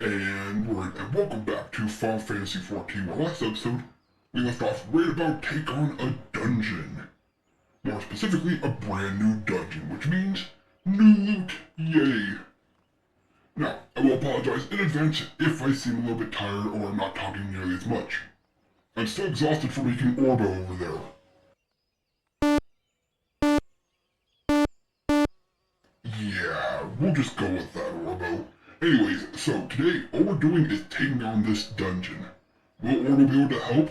And welcome back to Final Fantasy XIV. Our last episode, we left off right about take on a dungeon. More specifically, a brand new dungeon, which means new loot. Yay! Now, I will apologize in advance if I seem a little bit tired or I'm not talking nearly as much. I'm still exhausted from making Orbo over there. Yeah, we'll just go with that, Orbo. Anyways, so today, all we're doing is taking on this dungeon. Will Orbo be able to help?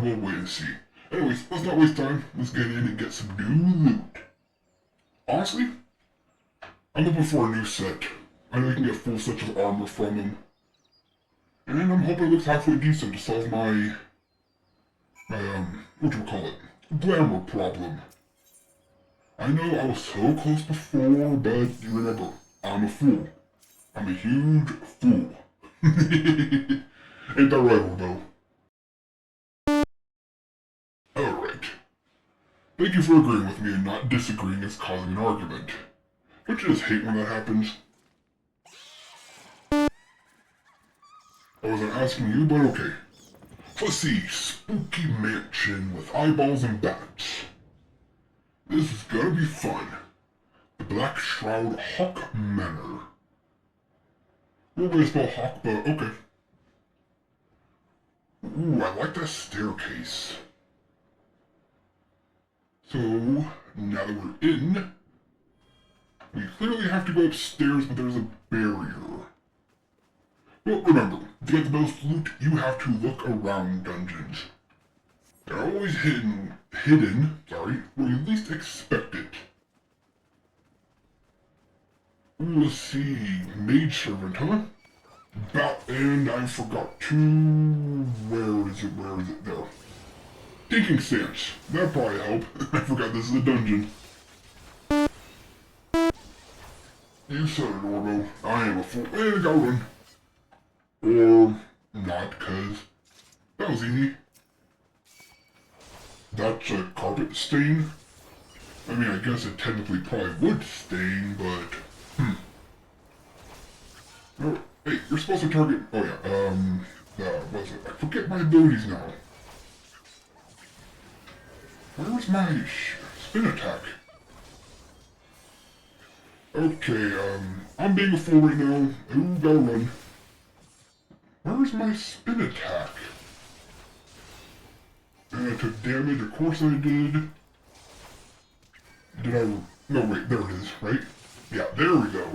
We'll wait and see. Anyways, let's not waste time. Let's get in and get some new loot. Honestly, I'm looking for a new set. I know you can get full sets of armor from them. And I'm hoping it looks halfway decent to solve my whatchamacallit, glamour problem. I know I was so close before, but you remember, I'm a fool. I'm a huge fool. Ain't that right, Orbo? Alright. Thank you for agreeing with me and not disagreeing as causing an argument. Don't you just hate when that happens? I wasn't asking you, but okay. Let's see, spooky mansion with eyeballs and bats. This is gonna be fun. The Black Shroud Hawk Manor. We're gonna spell hawk, but okay. Ooh, I like that staircase. So, now that we're in, we clearly have to go upstairs, but there's a barrier. But remember, to get the most loot, you have to look around dungeons. They're always hidden, where you least expect it. Ooh, let's see, maidservant, huh? And I forgot to... Where is it, there. Taking stance, that'd probably help. I forgot this is a dungeon. You said it, Orbo. I am a fool, and I gotta run. Or not, cause that was easy. That's a carpet stain? I mean, I guess it technically probably would stain, but... Oh, hey, you're supposed to target... Oh yeah, what was it? I forget my abilities now. Where's my spin attack? Okay, I'm being a fool right now. Ooh, gotta run. Where's my spin attack? And I took damage, of course I did. Did I... No, wait, there it is, right? Yeah, there we go.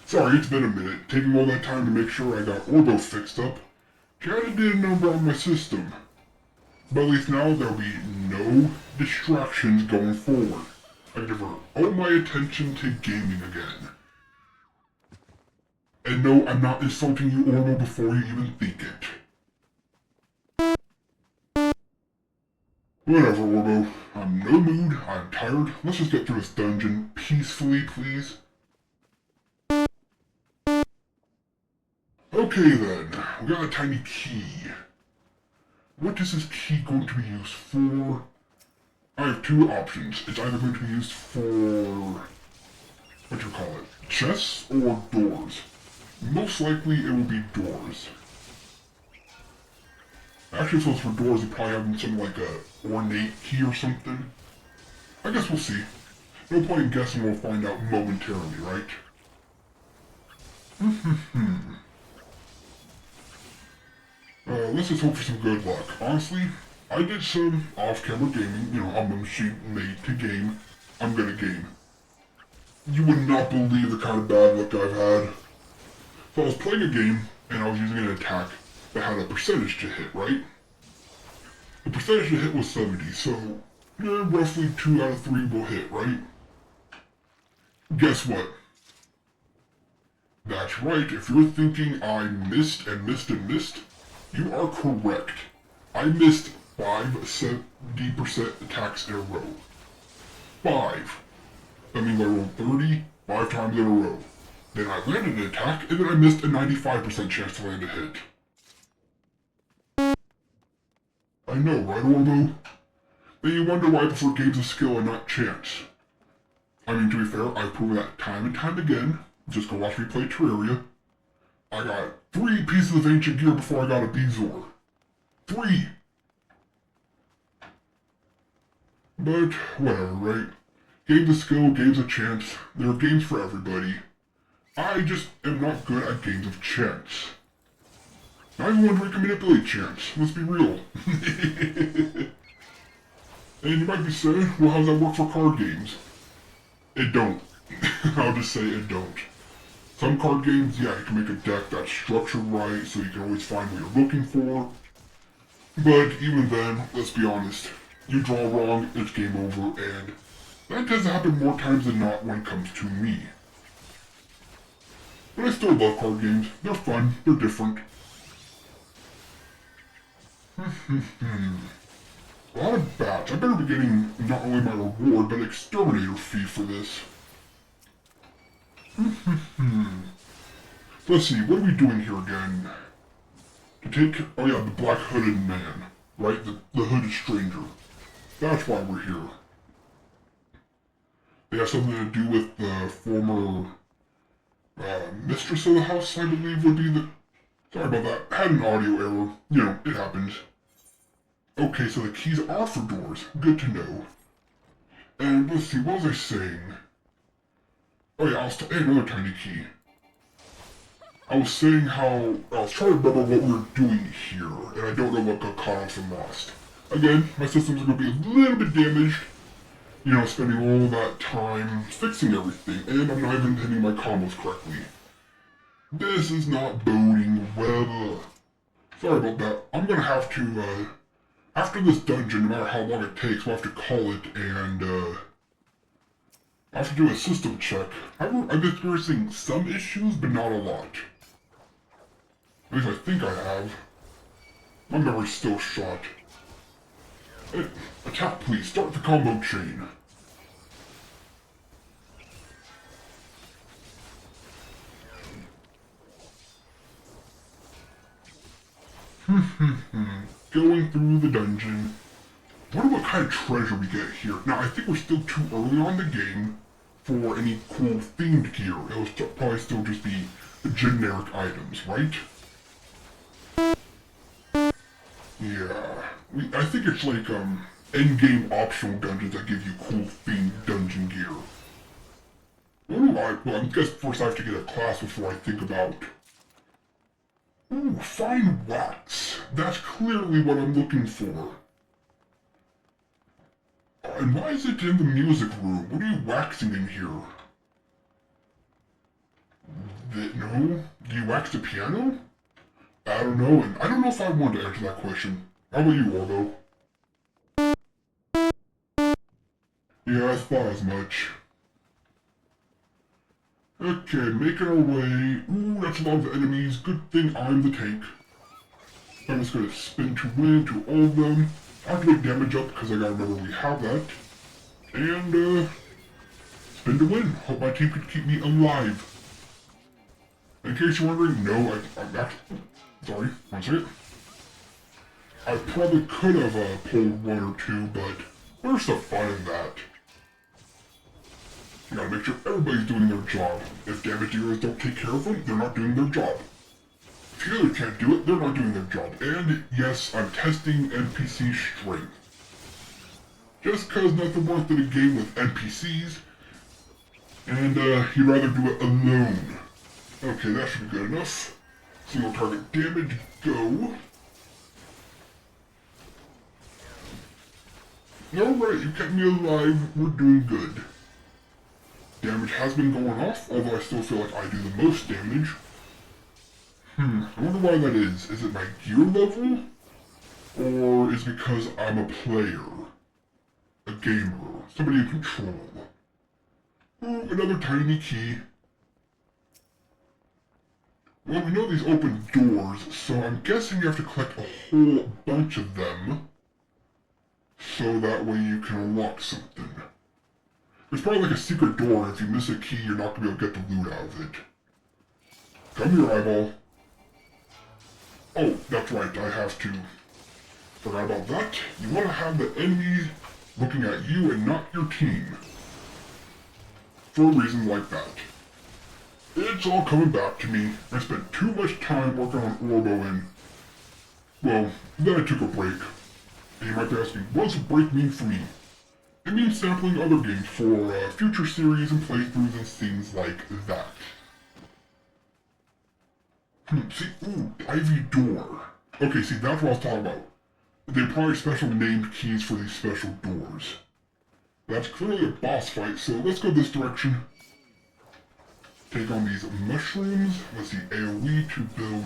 Sorry, it's been a minute, taking all that time to make sure I got Orbo fixed up. Kinda did a number on my system. But at least now there'll be no distractions going forward. I can divert all my attention to gaming again. And no, I'm not insulting you, Orbo, before you even think it. Whatever, Orbo. I'm no mood, I'm tired. Let's just get through this dungeon peacefully, please. Okay then, we got a tiny key. What is this key going to be used for? I have two options. It's either going to be used for... chests or doors. Most likely it will be doors. Actually, if it was for doors, you probably have something like a ornate key or something. I guess we'll see. No point in guessing, we'll find out momentarily, right? Let's just hope for some good luck. Honestly, I did some off-camera gaming. You know, I'm a machine made to game. I'm gonna game. You would not believe the kind of bad luck I've had. So I was playing a game, and I was using an attack that had a percentage to hit, right? The percentage to hit was 70, so roughly 2 out of 3 will hit, right? Guess what? That's right, if you're thinking I missed and missed and missed, you are correct. I missed 70% attacks in a row. 5. That means I rolled 30, 5 times in a row. Then I landed an attack, and then I missed a 95% chance to land a hit. I know, right, Orbo? Then you wonder why I prefer games of skill and not chance. I mean, to be fair, I've proven that time and time again. Just go watch me play Terraria. I got 3 pieces of ancient gear before I got a Bezoar. 3! But, whatever, right? Games of skill, games of chance. There are games for everybody. I just am not good at games of chance. Not even one where you can manipulate chance. Let's be real. And you might be saying, well, how does that work for card games? It don't. I'll just say it don't. Some card games, yeah, you can make a deck that's structured right, so you can always find what you're looking for. But even then, let's be honest, you draw wrong, it's game over, and that tends to happen more times than not when it comes to me. But I still love card games. They're fun, they're different. A lot of bats. I better be getting not only my reward, but exterminator fee for this. Let's see, what are we doing here again? To take, oh yeah, the black hooded man, right? The hooded stranger. That's why we're here. They have something to do with the former mistress of the house, I believe would be the... Sorry about that. Had an audio error. You know, it happens. Okay, so the keys are for doors. Good to know. And let's see, what was I saying? Oh yeah, hey, another tiny key. I was saying how... I was trying to remember what we were doing here, and I don't know what got caught off and lost. Again, my systems are going to be a little bit damaged. You know, spending all that time fixing everything, and I'm not even hitting my combos correctly. This is not boding well. Sorry about that. I'm going to have to, after this dungeon, no matter how long it takes, we'll have to call it, and, I have to do a system check. I'm experiencing some issues, but not a lot. At least I think I have. My memory's still shot. Hey, attack please, start the combo chain. Going through the dungeon. Wonder what kind of treasure we get here. Now, I think we're still too early on the game for any cool themed gear. It'll probably still just be generic items, right? Yeah. I think it's like, endgame optional dungeons that give you cool themed dungeon gear. Well, I guess first I have to get a class before I think about... Ooh, fine wax. That's clearly what I'm looking for. And why is it in the music room? What are you waxing in here? No? Do you wax the piano? I don't know, and I don't know if I want to answer that question. How about you, Orbo? Yeah, I thought as much. Okay, making our way. Ooh, that's a lot of enemies. Good thing I'm the tank. I'm just gonna spin to win to all of them. I have to make damage up because I gotta remember we have that. And, spin to win. Hope my team can keep me alive. In case you're wondering, no, I'm actually... Sorry, one second. I probably could have pulled 1 or 2, but where's the fun in that? You gotta make sure everybody's doing their job. If damage dealers don't take care of them, they're not doing their job. If healers can't do it, they're not doing their job. And yes, I'm testing NPC strength. Just cause nothing worse than a game with NPCs. And you'd rather do it alone. Okay, that should be good enough. Single target damage, go. Alright, you kept me alive, we're doing good. Damage has been going off, although I still feel like I do the most damage. I wonder why that is. Is it my gear level? Or is it because I'm a player? A gamer? Somebody you control? Oh, another tiny key. Well, we know these open doors, so I'm guessing you have to collect a whole bunch of them. So that way you can unlock something. There's probably like a secret door, and if you miss a key, you're not going to be able to get the loot out of it. Come here, eyeball. Oh, that's right, I have to. Forgot about that. You want to have the enemies looking at you and not your team. for a reason like that. It's all coming back to me. I spent too much time working on Orbo and, well, then I took a break. And you might be asking, what does a break mean for me? It means sampling other games for future series and playthroughs and things like that. See, ooh, Ivy Door. Okay, see, that's what I was talking about. They're probably special named keys for these special doors. That's clearly a boss fight, so let's go this direction. Take on these mushrooms. Let's see, AoE to build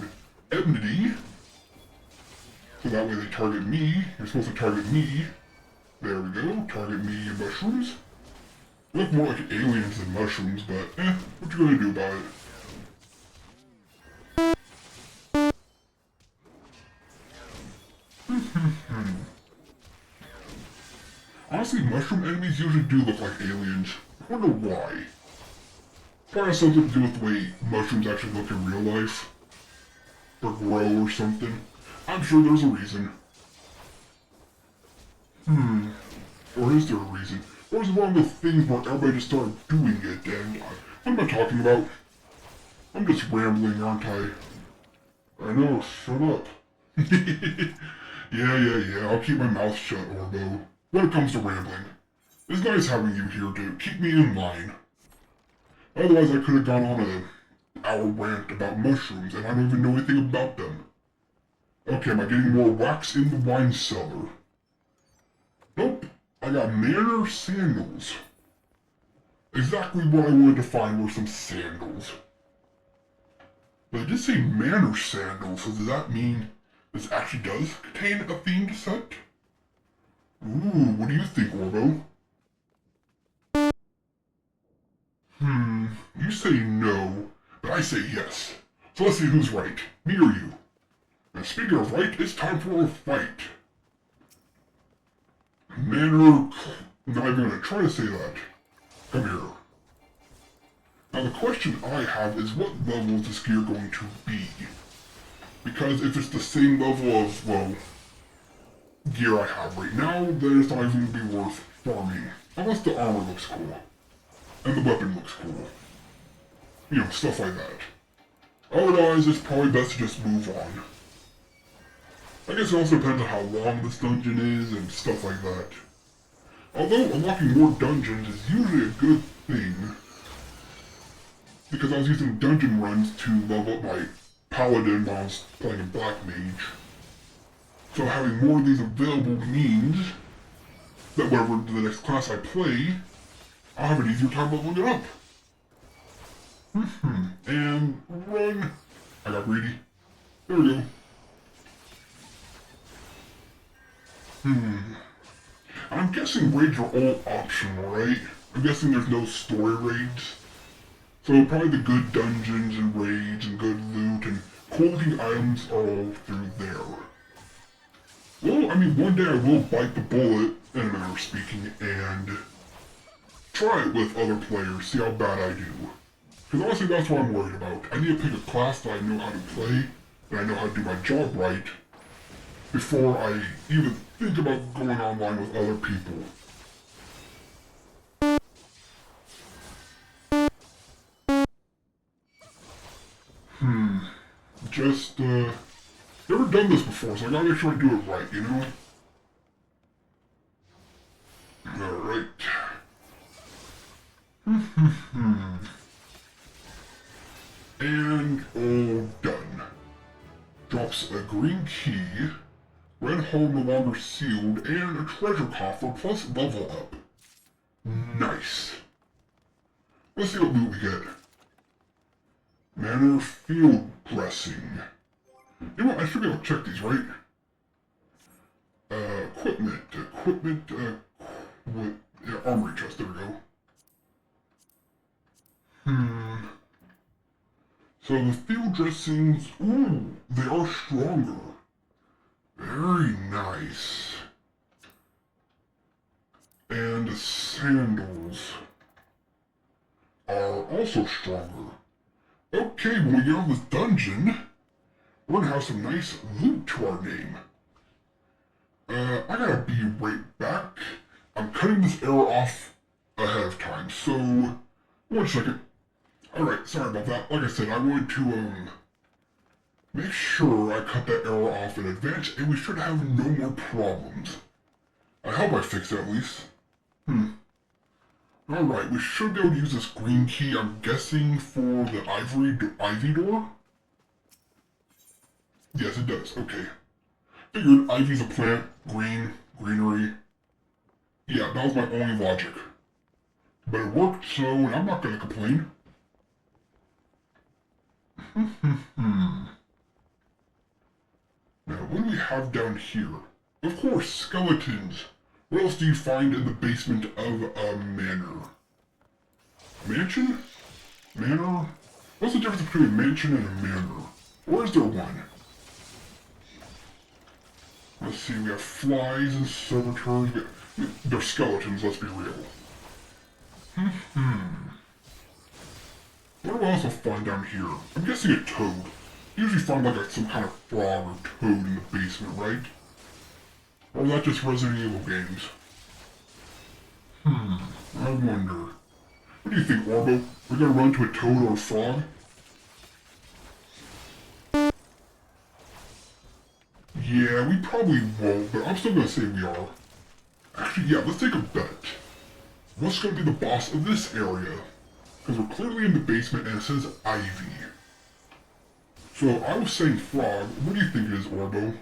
enmity. So that way they target me. You're supposed to target me. There we go, target me and mushrooms. They look more like aliens than mushrooms, but what you gonna do about it? Honestly, mushroom enemies usually do look like aliens. I wonder why. Probably has something to do with the way mushrooms actually look in real life. Or grow or something. I'm sure there's a reason. Or is there a reason? Or is it one of those things where everybody just started doing it and what am I talking about? I'm just rambling, aren't I? I know, shut up. Yeah, I'll keep my mouth shut, Orbo. When it comes to rambling. It's nice having you here to keep me in line. Otherwise I could have gone on an hour rant about mushrooms and I don't even know anything about them. Okay, am I getting more wax in the wine cellar? Nope, I got manor sandals. Exactly what I wanted to find were some sandals. But I did say manor sandals, so does that mean this actually does contain a themed set? Ooh, what do you think, Orbo? You say no, but I say yes. So let's see who's right, me or you. And speaking of right, it's time for a fight. Manor... I'm not even gonna try to say that. Come here. Now the question I have is what level is this gear going to be? Because if it's the same level of, well, gear I have right now, then it's not even going to be worth farming. Unless the armor looks cool. And the weapon looks cool. You know, stuff like that. Otherwise, it's probably best to just move on. I guess it also depends on how long this dungeon is and stuff like that. Although unlocking more dungeons is usually a good thing. Because I was using dungeon runs to level up my paladin while I was playing a black mage. So having more of these available means that whenever the next class I play, I'll have an easier time leveling it up. And run. I got greedy. There we go. I'm guessing raids are all optional, right? I'm guessing there's no story raids. So probably the good dungeons and raids and good loot and quality items are all through there. Well, I mean, one day I will bite the bullet, in a manner of speaking, and try it with other players, see how bad I do. Because honestly, that's what I'm worried about. I need to pick a class that I know how to play, and I know how to do my job right, before I even think about going online with other people. Just, never done this before, so I gotta make sure I do it right, you know? Alright. And all done. Drops a green key, red hole no longer sealed, and a treasure coffer plus level up. Nice. Let's see what loot we get. Manor field dressing. You know what, I should be able to check these, right? Equipment, armory chest, there we go. So the field dressings, ooh, they are stronger. Very nice. And the sandals are also stronger. Okay, when we get out of this dungeon, we're gonna have some nice loot to our name. I gotta be right back. I'm cutting this arrow off ahead of time, so 1 second. Alright, sorry about that. Like I said, I wanted to, make sure I cut that error off in advance, and we should have no more problems. I hope I fixed it at least. Alright, we should be able to use this green key, I'm guessing, for the ivy door? Yes, it does. Okay. Figured ivy's a plant, greenery. Yeah, that was my only logic. But it worked, so I'm not gonna complain. Now, what do we have down here? Of course, skeletons. What else do you find in the basement of a manor? Mansion? Manor? What's the difference between a mansion and a manor? Or is there one? Let's see, we have flies and servitors. They're skeletons, let's be real. What do I also find down here? I'm guessing a toad. You usually find like some kind of frog or toad in the basement, right? Or is that just Resident Evil games? I wonder. What do you think, Orbo? We're gonna run into a toad or a frog? Yeah, we probably won't, but I'm still gonna say we are. Actually, yeah, let's take a bet. What's gonna be the boss of this area? Because we're clearly in the basement and it says Ivy. So I was saying frog. What do you think it is, Orbo?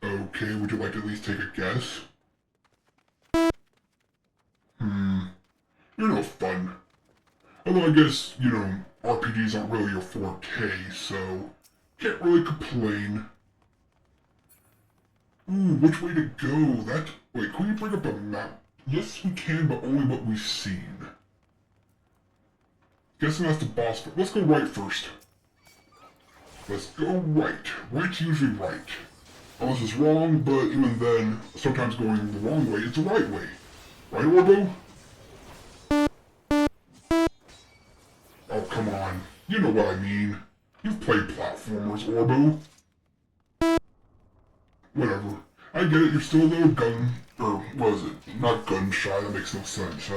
Okay, would you like to at least take a guess? You're no fun. Although I guess, you know, RPGs aren't really your forte, so can't really complain. Ooh, which way to go? Wait, can we bring up a map? Yes, we can, but only what we've seen. Guessing that's the boss, but let's go right first. Let's go right. Right's usually right. Unless it's wrong, but even then, sometimes going the wrong way is the right way. Right, Orbo? Oh, come on. You know what I mean. You've played platformers, Orbo. Whatever. I get it, you're still a little what is it? Not gun shy, that makes no sense.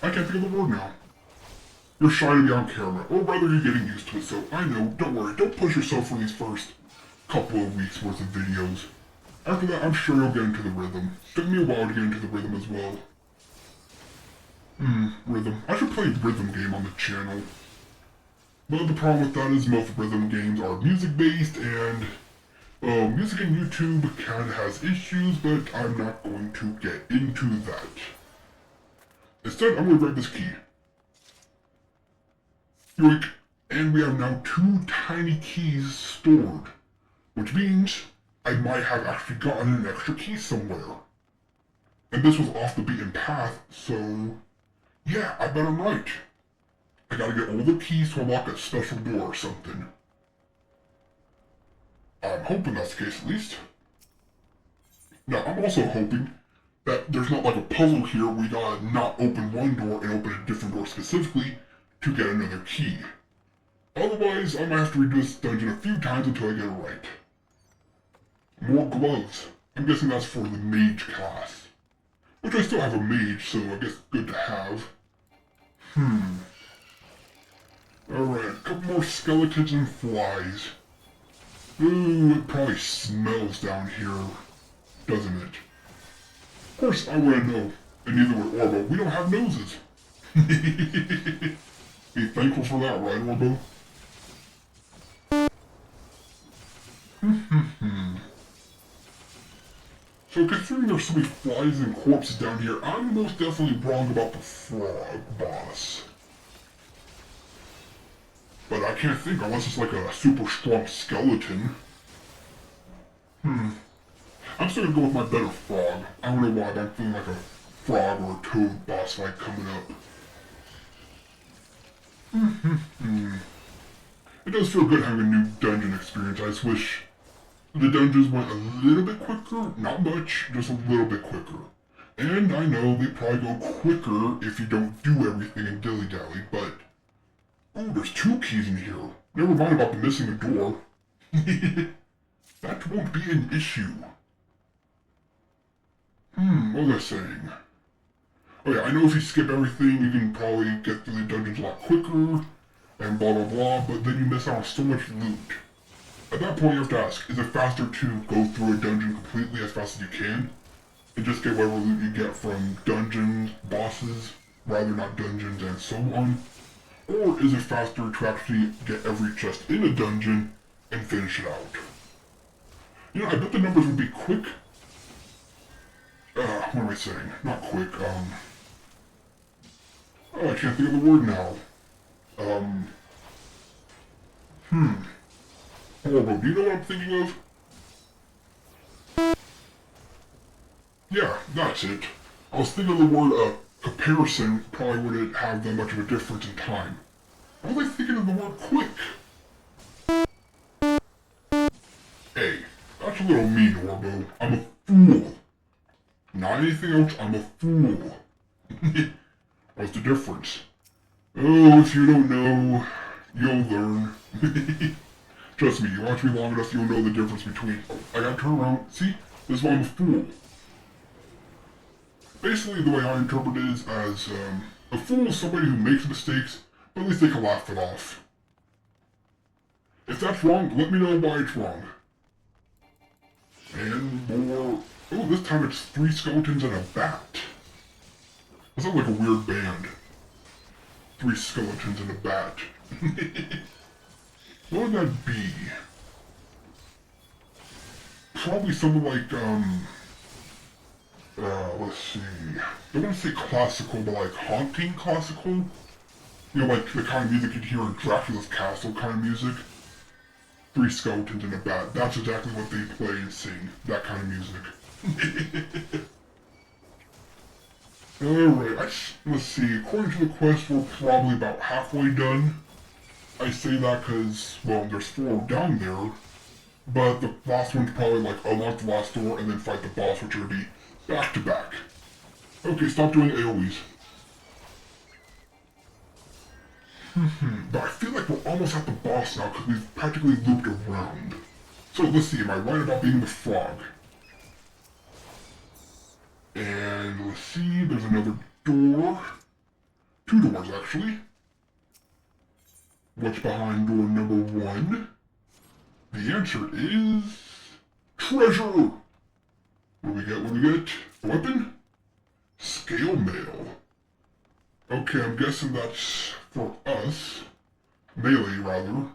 I can't think of the word now. You're shy to be on camera, or rather you're getting used to it, so I know, don't worry, don't push yourself for these first couple of weeks worth of videos. After that, I'm sure you'll get into the rhythm. Took me a while to get into the rhythm as well. Rhythm. I should play a rhythm game on the channel. But the problem with that is most rhythm games are music-based, and music in YouTube kinda has issues, but I'm not going to get into that. Instead, I'm gonna grab this key. Yoink! And we have now 2 tiny keys stored, which means I might have actually gotten an extra key somewhere. And this was off the beaten path, so yeah, I bet I'm right. I gotta get all the keys to unlock a special door or something. I'm hoping that's the case at least. Now, I'm also hoping that there's not like a puzzle here where we gotta not open one door and open a different door specifically to get another key. Otherwise, I might have to redo this dungeon a few times until I get it right. More gloves. I'm guessing that's for the mage class. Which I still have a mage, so I guess good to have. Alright, a couple more skeletons and flies. Ooh, it probably smells down here, doesn't it? Of course, I wouldn't know. And neither would Orbo. We don't have noses. Be thankful for that, right, Orbo? So considering there's so many flies and corpses down here, I'm most definitely wrong about the frog boss. But I can't think unless it's like a super strong skeleton. I'm still gonna go with my better frog. I don't know why, but I'm feeling like a frog or a toad boss fight coming up. It does feel good having a new dungeon experience. I just wish the dungeons went a little bit quicker. Not much, just a little bit quicker. And I know they probably go quicker if you don't do everything in dilly-dally, but oh, there's 2 keys in here. Never mind about the missing a door. That won't be an issue. What was I saying? Oh yeah, I know if you skip everything, you can probably get through the dungeons a lot quicker, and blah blah blah, but then you miss out on so much loot. At that point you have to ask, is it faster to go through a dungeon completely as fast as you can, and just get whatever loot you get from dungeons, bosses, rather not dungeons and so on? Or is it faster to actually get every chest in a dungeon and finish it out? You know, I bet the numbers would be quick. What am I saying? Not quick, oh, I can't think of the word now. Orbo, do you know what I'm thinking of? Yeah, that's it. I was thinking of the word, comparison probably wouldn't have that much of a difference in time. Why was I thinking of the word quick? Hey, that's a little mean, Orbo. I'm a fool. Not anything else, I'm a fool. What's the difference? Oh, if you don't know, you'll learn. Trust me, you watch me long enough, you'll know the difference between... Oh, I gotta turn around. See? This is why I'm a fool. Basically, the way I interpret it is as, a fool is somebody who makes mistakes, but at least they can laugh it off. If that's wrong, let me know why it's wrong. And more... Oh, this time it's 3 skeletons and a bat. That sounds like a weird band. 3 skeletons and a bat. What would that be? Probably something like, let's see. I don't want to say classical, but like haunting classical? You know, like the kind of music you'd hear in Dracula's Castle kind of music. 3 skeletons and a bat. That's exactly what they play and sing. That kind of music. Alright, let's see. According to the quest, we're probably about halfway done. I say that because, well, there's 4 down there, but the last one's probably like unlock the last door and then fight the boss, which are going to be back to back. Okay, stop doing AoEs. But I feel like we're almost at the boss now because we've practically looped around. So let's see, am I right about being the frog? And let's see, there's another door. 2 doors, actually. What's behind door number 1? The answer is... treasure! What do we get? A weapon? Scale mail. Okay, I'm guessing that's for us. Melee, rather.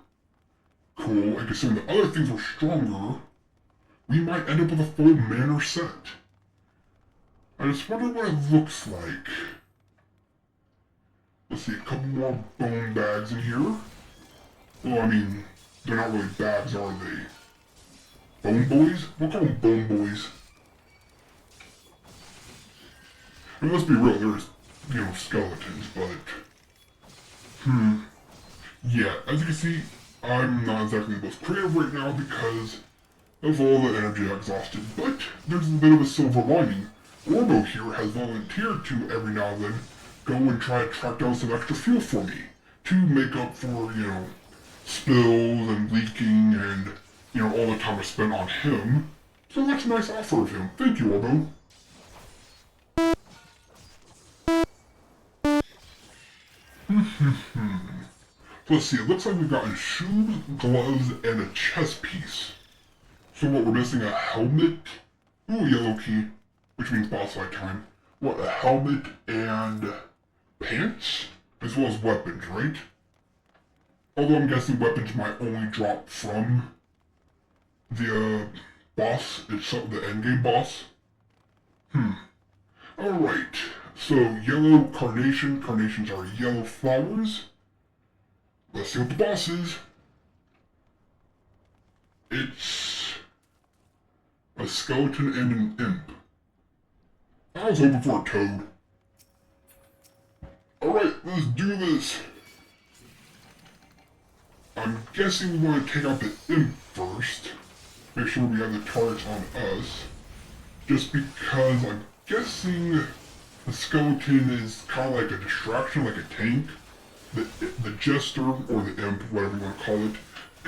Cool, and considering the other things were stronger, we might end up with a full manor set. I just wonder what it looks like. Let's see, a couple more bone bags in here. Well, I mean, they're not really bags, are they? Bone boys? We'll call them bone boys. I mean, let's be real, there's, you know, skeletons, but... Yeah, as you can see, I'm not exactly the most creative right now because of all the energy I exhausted, but there's a bit of a silver lining. Orbo here has volunteered to, every now and then, go and try to track down some extra fuel for me to make up for, you know, spills and leaking and, you know, all the time I spent on him. So that's a nice offer of him. Thank you, Orbo. Let's see, it looks like we've gotten shoes, gloves, and a chest piece. So what, we're missing a helmet? Ooh, yellow key, which means boss fight time. What, a helmet and pants? As well as weapons, right? Although I'm guessing weapons might only drop from the, boss itself, the endgame boss. Alright, so yellow carnation, carnations are yellow flowers. Let's see what the boss is. It's a skeleton and an imp. I was hoping for a toad. Alright, let's do this. I'm guessing we want to take out the imp first. Make sure we have the targets on us. Just because I'm guessing the skeleton is kind of like a distraction, like a tank. The jester, or the imp, whatever you want to call it.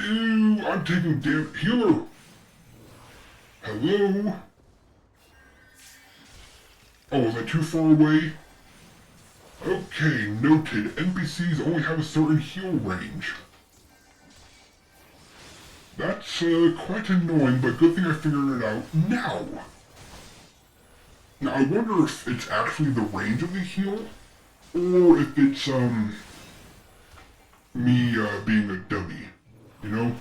Ew, I'm taking damn healer. Hello? Oh, was I too far away? Okay, noted. NPCs only have a certain heal range. That's quite annoying, but good thing I figured it out now. Now I wonder if it's actually the range of the heal, or if it's me being a dummy, you know?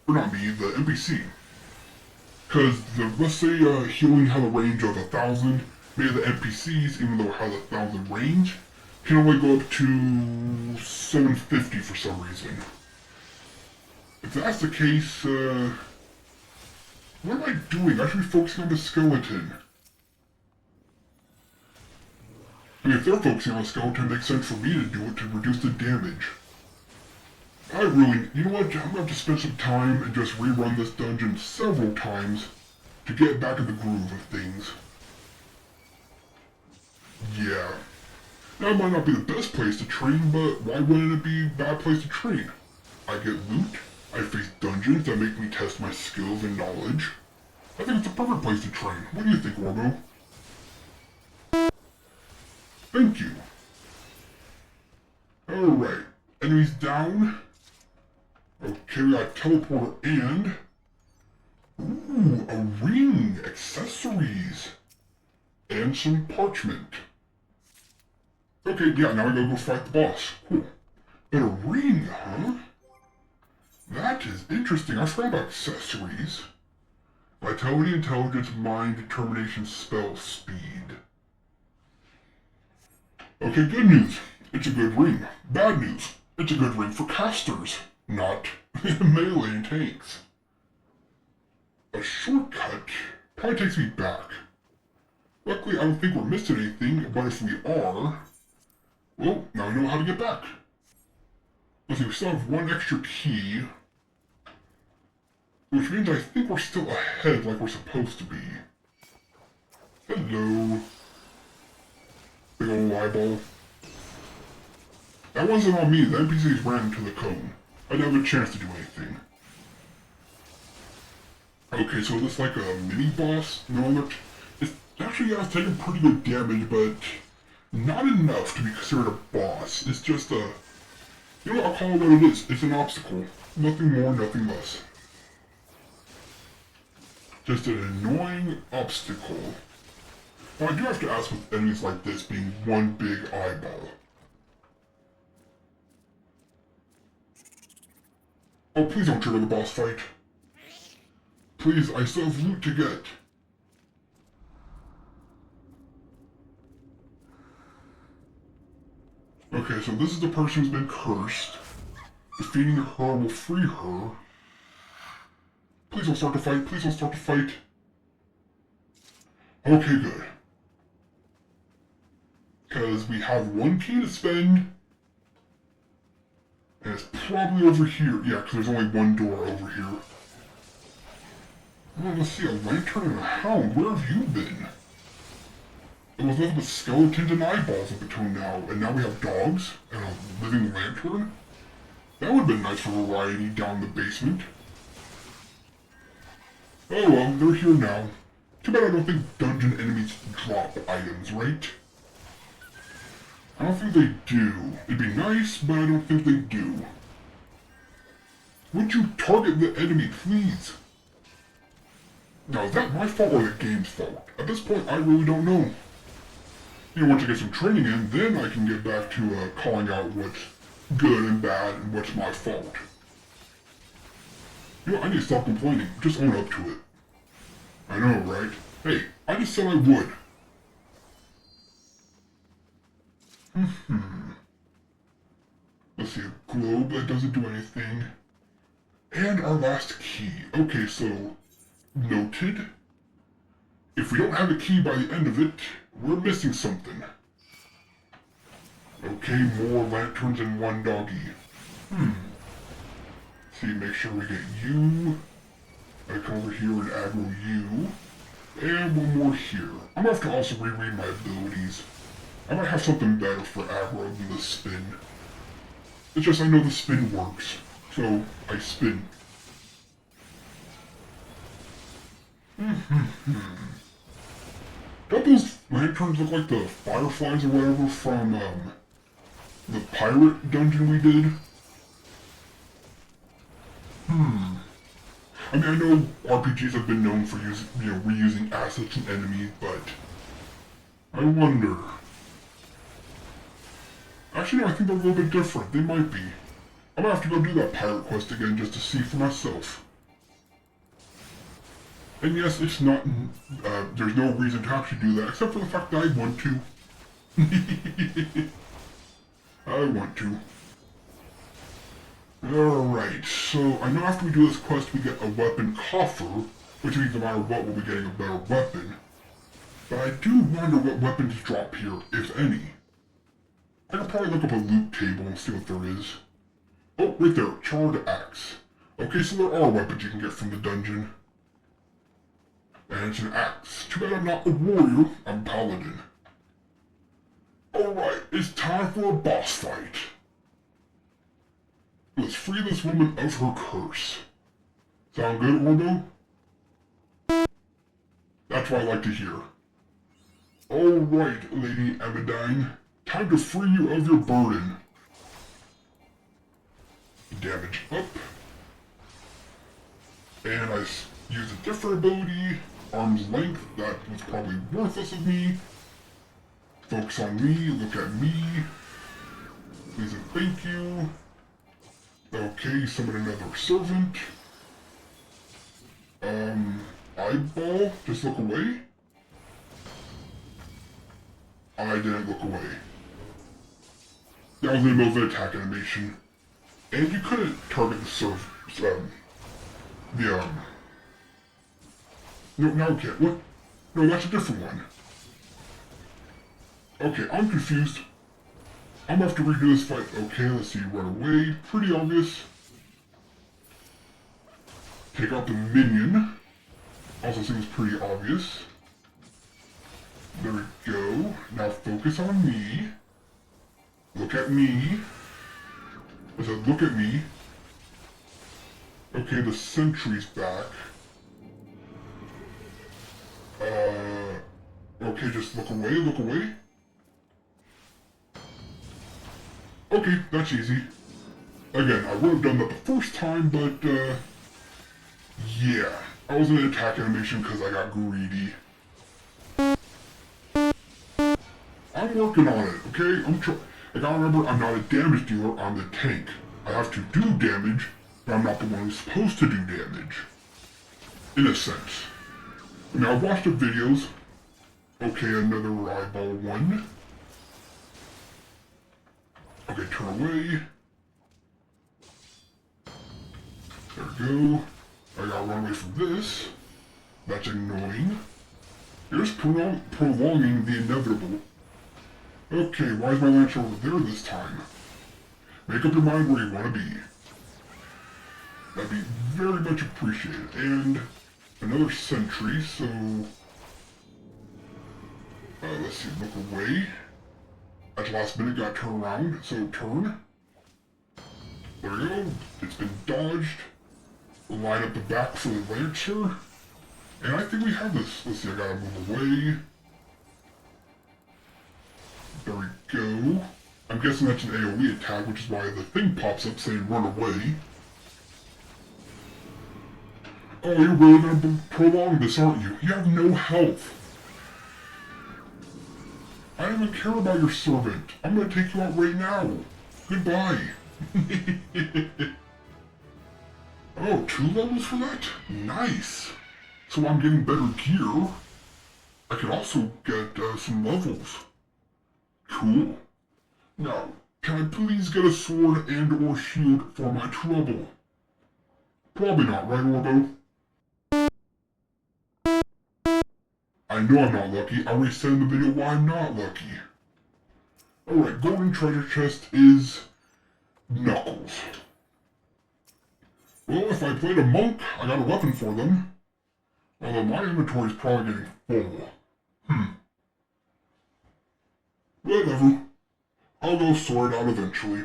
Or not me, the NPC. Because let's say healing has a range of 1,000, maybe the NPCs, even though it has 1,000 range, can only go up to 750 for some reason. If that's the case, what am I doing? I should be focusing on the skeleton. I mean, if they're focusing on the skeleton, it makes sense for me to do it to reduce the damage. You know what, I'm gonna have to spend some time and just rerun this dungeon several times to get back in the groove of things. Yeah. Now, it might not be the best place to train, but why wouldn't it be a bad place to train? I get loot, I face dungeons that make me test my skills and knowledge. I think it's a perfect place to train. What do you think, Orbo? Thank you. Alright, enemies down. Okay, we got a teleporter and... Ooh, a ring! Accessories! And some parchment. Okay, yeah, now we gotta go fight the boss. Cool. But a ring, huh? That is interesting. I forgot about accessories. Vitality, intelligence, mind, determination, spell, speed. Okay, good news. It's a good ring. Bad news. It's a good ring for casters, not melee and tanks. A shortcut probably takes me back. Luckily, I don't think we're missing anything, but if we are, well, now we know how to get back. Let's see, we still have one extra key, which means I think we're still ahead like we're supposed to be. Hello. Big ol' eyeball. That wasn't on me, the NPCs ran into the cone. I didn't have a chance to do anything. Okay, so this like a mini-boss? No, it's actually has taken pretty good damage, but not enough to be considered a boss. It's just a... You know what, I'll call it what it is. It's an obstacle. Nothing more, nothing less. Just an annoying obstacle. Now, I do have to ask with enemies like this being one big eyeball. Oh, please don't trigger the boss fight. Please, I still have loot to get. Okay, so this is the person who's been cursed. Defeating her will free her. Please don't start the fight, please don't start the fight. Okay, good. Because we have one key to spend. And it's probably over here. Yeah, because there's only one door over here. Oh, let's see, a lantern and a hound. Where have you been? It was nothing but skeletons and eyeballs up until now, and now we have dogs and a living lantern? That would have been nice for variety down the basement. Oh well, they're here now. Too bad I don't think dungeon enemies drop items, right? I don't think they do. It'd be nice, but I don't think they do. Would you target the enemy, please? Now, is that my fault or the game's fault? At this point, I really don't know. You know, once I get some training in, then I can get back to calling out what's good and bad and what's my fault. You know, I need to stop complaining. Just own up to it. I know, right? Hey, I just said I would. Let's see, a globe that doesn't do anything. And our last key. Okay, so, noted. If we don't have a key by the end of it, we're missing something. Okay, more lanterns and one doggy. See, make sure we get you. I come over here and aggro you. And one more here. I'm gonna have to also reread my abilities. I might have something better for aggro than the spin. It's just I know the spin works, so I spin. Don't those lanterns look like the fireflies or whatever from the pirate dungeon we did? I mean, I know RPGs have been known for using, reusing assets and enemies, but I wonder. Actually, no, I think they're a little bit different. They might be. I'm gonna have to go do that pirate quest again just to see for myself. And yes, it's not, there's no reason to actually do that, except for the fact that I want to. I want to. Alright, so I know after we do this quest we get a weapon coffer, which means no matter what we'll be getting a better weapon. But I do wonder what weapons drop here, if any. I could probably look up a loot table and see what there is. Oh, right there, charred axe. Okay, so there are weapons you can get from the dungeon. And it's an axe. Too bad I'm not a warrior, I'm paladin. Alright, it's time for a boss fight. Let's free this woman of her curse. Sound good, Orbo? That's what I like to hear. Alright, Lady Amadine. Time to free you of your burden. Damage up. And I use a different ability. Arm's length, that was probably worthless of me. Focus on me, look at me. Please and thank you. Okay, summon another servant. Eyeball, just look away. I didn't look away. That was in the middle of an attack animation. And you couldn't target the no, now you can't. What? No, that's a different one. Okay, I'm confused. I'm gonna have to redo this fight. Okay, let's see, run away. Pretty obvious. Take out the minion. Also seems pretty obvious. There we go. Now focus on me. Look at me. I said, look at me. Okay, the sentry's back. Okay, just look away, look away. Okay, that's easy. Again, I would have done that the first time, but, yeah. I was in an attack animation because I got greedy. I'm working on it, okay? I gotta remember, I'm not a damage dealer, I'm the tank. I have to do damage, but I'm not the one who's supposed to do damage. In a sense. Now, I've watched the videos. Okay, another eyeball one. Okay, turn away. There we go. I gotta run away from this. That's annoying. Here's prolonging the inevitable. Okay, why is my lantern over there this time? Make up your mind where you want to be. That'd be very much appreciated. And another sentry, so... let's see, look away. At the last minute, gotta turn around, so turn. There we go, it's been dodged. We'll line up the back for the lancer. And I think we have this. Let's see, I gotta move away. There we go. I'm guessing that's an AoE attack, which is why the thing pops up saying run away. Oh, you're really gonna prolong this, aren't you? You have no health. I don't even care about your servant. I'm gonna take you out right now. Goodbye. Oh, 2 levels for that? Nice. So I'm getting better gear. I could also get some levels. Cool. Now, can I please get a sword and or shield for my trouble? Probably not, right, Orbo? I know I'm not lucky. I already said in the video why I'm not lucky. Alright, golden treasure chest is... Knuckles. Well, if I played a monk, I got a weapon for them. Although my inventory is probably getting full. Whatever. I'll go sort it out eventually.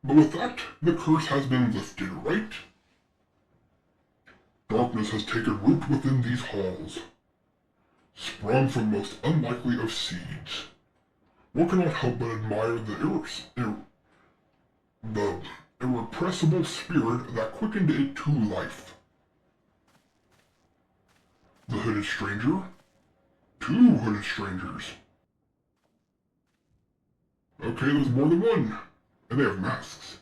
But with that, the curse has been lifted, right? Darkness has taken root within these halls, sprung from the most unlikely of seeds. One cannot help but admire the irrepressible spirit that quickened it to life. The hooded stranger? 2 hooded strangers. Okay, there's more than one, and they have masks.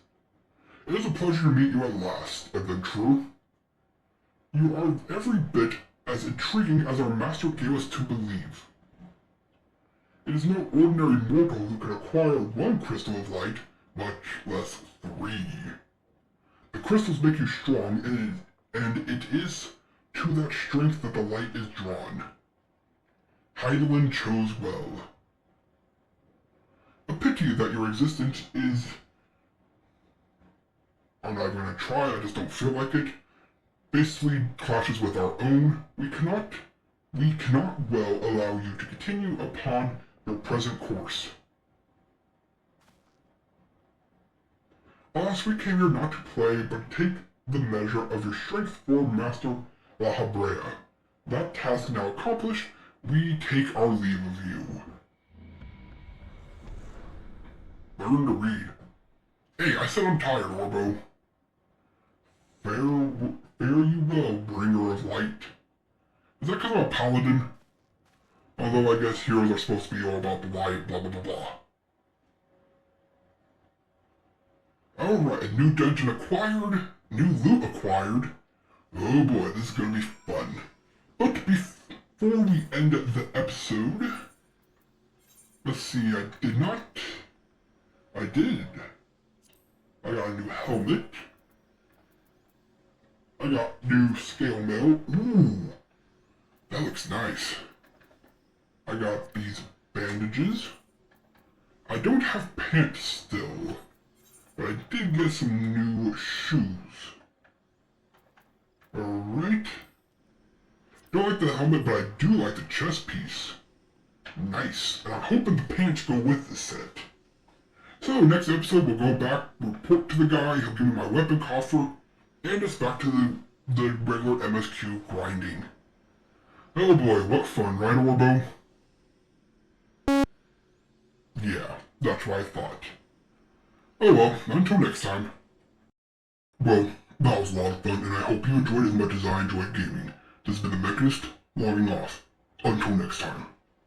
It is a pleasure to meet you at last, adventurer. You are every bit as intriguing as our master gave us to believe. It is no ordinary mortal who can acquire 1 crystal of light, much less 3. The crystals make you strong, and it is to that strength that the light is drawn. Heidelin chose well. A pity that your existence is... I'm not going to try, I just don't feel like it. Basically clashes with our own. We cannot well allow you to continue upon your present course. Alas, we came here not to play, but to take the measure of your strength for Master La Habrea. That task now accomplished, we take our leave of you. Learn to read. Hey, I said I'm tired, Orbo. Fare you well, bringer of light. Is that because I'm a paladin? Although I guess heroes are supposed to be all about the light, blah blah blah blah. Alright, new dungeon acquired, new loot acquired. Oh boy, this is gonna be fun. But before we end the episode, let's see, I did. I got a new helmet. I got new scale mail. Ooh, that looks nice. I got these bandages. I don't have pants still, but I did get some new shoes. Alright. Don't like the helmet, but I do like the chest piece. Nice. And I'm hoping the pants go with the set. So, next episode we'll go back, report to the guy, he'll give me my weapon coffer, and it's back to the regular MSQ grinding. Oh boy, what fun, right, Orbo? Yeah, that's what I thought. Oh well, until next time. Well, that was a lot of fun, and I hope you enjoyed as much as I enjoyed gaming. This has been the Mechanist, logging off. Until next time.